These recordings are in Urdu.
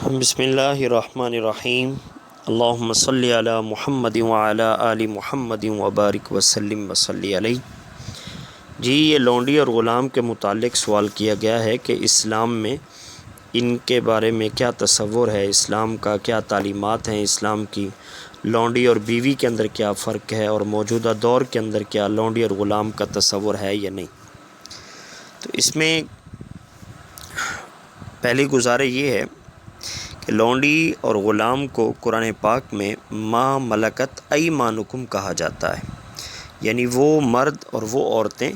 بسم اللہ الرحمن الرحیم اللہم صلی علی محمد وعلی آل محمد وبارک وسلم وصلی علیہ۔ جی یہ لونڈی اور غلام کے متعلق سوال کیا گیا ہے کہ اسلام میں ان کے بارے میں کیا تصور ہے، اسلام کا کیا تعلیمات ہیں، اسلام کی لونڈی اور بیوی کے اندر کیا فرق ہے، اور موجودہ دور کے اندر کیا لونڈی اور غلام کا تصور ہے یا نہیں۔ تو اس میں پہلی گزارش یہ ہے کہ لونڈی اور غلام کو قرآن پاک میں ما ملکت ایمانکم کہا جاتا ہے، یعنی وہ مرد اور وہ عورتیں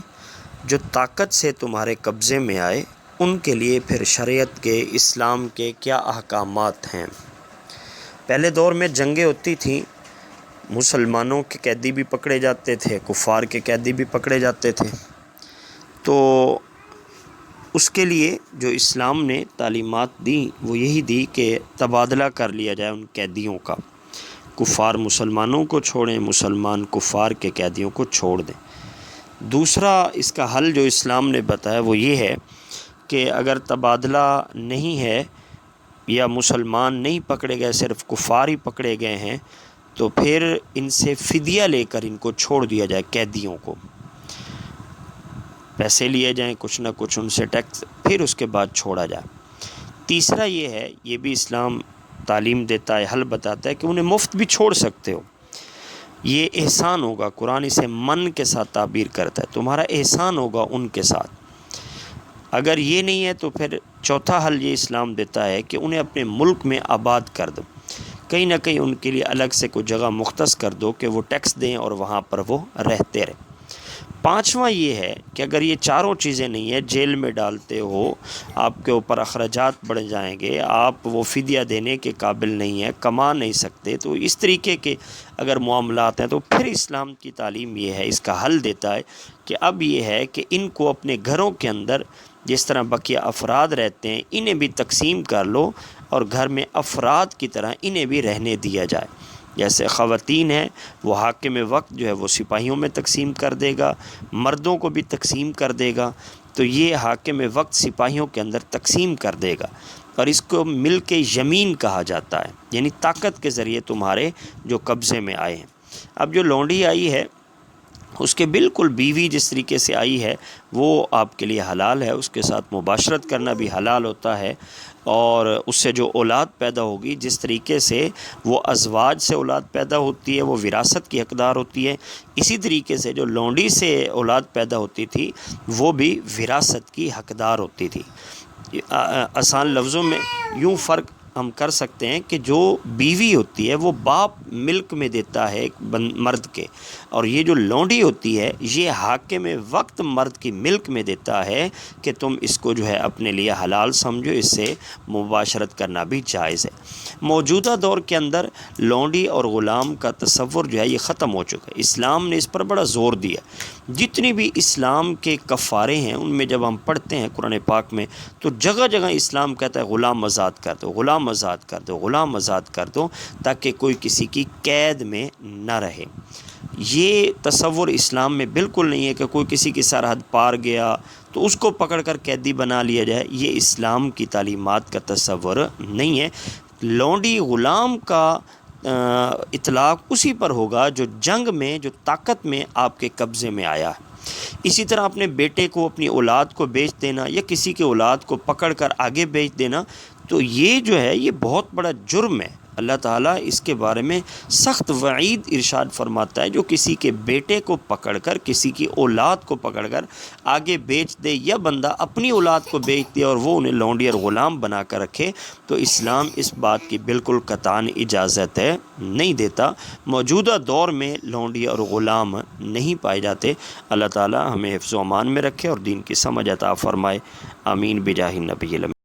جو طاقت سے تمہارے قبضے میں آئے، ان کے لیے پھر شریعت کے، اسلام کے کیا احکامات ہیں۔ پہلے دور میں جنگیں ہوتی تھیں، مسلمانوں کے قیدی بھی پکڑے جاتے تھے، کفار کے قیدی بھی پکڑے جاتے تھے، تو اس کے لیے جو اسلام نے تعلیمات دی وہ یہی دی کہ تبادلہ کر لیا جائے ان قیدیوں کا، کفار مسلمانوں کو چھوڑیں، مسلمان کفار کے قیدیوں کو چھوڑ دیں۔ دوسرا اس کا حل جو اسلام نے بتایا وہ یہ ہے کہ اگر تبادلہ نہیں ہے یا مسلمان نہیں پکڑے گئے، صرف کفار ہی پکڑے گئے ہیں، تو پھر ان سے فدیہ لے کر ان کو چھوڑ دیا جائے، قیدیوں کو پیسے لیے جائیں، کچھ نہ کچھ ان سے ٹیکس، پھر اس کے بعد چھوڑا جائے۔ تیسرا یہ ہے، یہ بھی اسلام تعلیم دیتا ہے، حل بتاتا ہے کہ انہیں مفت بھی چھوڑ سکتے ہو، یہ احسان ہوگا، قرآن اسے من کے ساتھ تعبیر کرتا ہے، تمہارا احسان ہوگا ان کے ساتھ۔ اگر یہ نہیں ہے تو پھر چوتھا حل یہ اسلام دیتا ہے کہ انہیں اپنے ملک میں آباد کر دو، کہیں نہ کہیں ان کے لیے الگ سے کوئی جگہ مختص کر دو کہ وہ ٹیکس دیں اور وہاں پر وہ رہتے رہیں۔ پانچواں یہ ہے کہ اگر یہ چاروں چیزیں نہیں ہیں، جیل میں ڈالتے ہو، آپ کے اوپر اخراجات بڑھ جائیں گے، آپ وہ فدیہ دینے کے قابل نہیں ہیں، کما نہیں سکتے، تو اس طریقے کے اگر معاملات ہیں تو پھر اسلام کی تعلیم یہ ہے، اس کا حل دیتا ہے کہ اب یہ ہے کہ ان کو اپنے گھروں کے اندر جس طرح بقیہ افراد رہتے ہیں انہیں بھی تقسیم کر لو، اور گھر میں افراد کی طرح انہیں بھی رہنے دیا جائے۔ جیسے خواتین ہیں وہ حاکم وقت جو ہے وہ سپاہیوں میں تقسیم کر دے گا، مردوں کو بھی تقسیم کر دے گا، تو یہ حاکم وقت سپاہیوں کے اندر تقسیم کر دے گا، اور اس کو ملک یمین کہا جاتا ہے، یعنی طاقت کے ذریعے تمہارے جو قبضے میں آئے ہیں۔ اب جو لونڈی آئی ہے اس کے بالکل بیوی جس طریقے سے آئی ہے وہ آپ کے لیے حلال ہے، اس کے ساتھ مباشرت کرنا بھی حلال ہوتا ہے، اور اس سے جو اولاد پیدا ہوگی، جس طریقے سے وہ ازواج سے اولاد پیدا ہوتی ہے وہ وراثت کی حقدار ہوتی ہے، اسی طریقے سے جو لونڈی سے اولاد پیدا ہوتی تھی وہ بھی وراثت کی حقدار ہوتی تھی۔ آسان لفظوں میں یوں فرق ہم کر سکتے ہیں کہ جو بیوی ہوتی ہے وہ باپ ملک میں دیتا ہے ایک مرد کے، اور یہ جو لونڈی ہوتی ہے یہ حاکم وقت مرد کی ملک میں دیتا ہے کہ تم اس کو جو ہے اپنے لیے حلال سمجھو، اس سے مباشرت کرنا بھی جائز ہے۔ موجودہ دور کے اندر لونڈی اور غلام کا تصور جو ہے یہ ختم ہو چکا ہے، اسلام نے اس پر بڑا زور دیا۔ جتنی بھی اسلام کے کفارے ہیں ان میں جب ہم پڑھتے ہیں قرآن پاک میں تو جگہ جگہ اسلام کہتا ہے غلام آزاد کر دو، غلام آزاد کر دو، غلام آزاد کر دو، تاکہ کوئی کسی کی قید میں نہ رہے۔ یہ تصور اسلام میں بالکل نہیں ہے کہ کوئی کسی کی سرحد پار گیا تو اس کو پکڑ کر قیدی بنا لیا جائے، یہ اسلام کی تعلیمات کا تصور نہیں ہے۔ لونڈی غلام کا اطلاق اسی پر ہوگا جو جنگ میں، جو طاقت میں آپ کے قبضے میں آیا ہے۔ اسی طرح اپنے بیٹے کو، اپنی اولاد کو بیچ دینا یا کسی کے اولاد کو پکڑ کر آگے بیچ دینا، تو یہ جو ہے یہ بہت بڑا جرم ہے۔ اللہ تعالیٰ اس کے بارے میں سخت وعید ارشاد فرماتا ہے، جو کسی کے بیٹے کو پکڑ کر، کسی کی اولاد کو پکڑ کر آگے بیچ دے، یا بندہ اپنی اولاد کو بیچ دے اور وہ انہیں لونڈی اور غلام بنا کر رکھے، تو اسلام اس بات کی بالکل قطعاً اجازت ہے نہیں دیتا۔ موجودہ دور میں لونڈی اور غلام نہیں پائے جاتے۔ اللہ تعالیٰ ہمیں حفظ و امان میں رکھے اور دین کی سمجھ عطا فرمائے، آمین بجاہ النبی الامین۔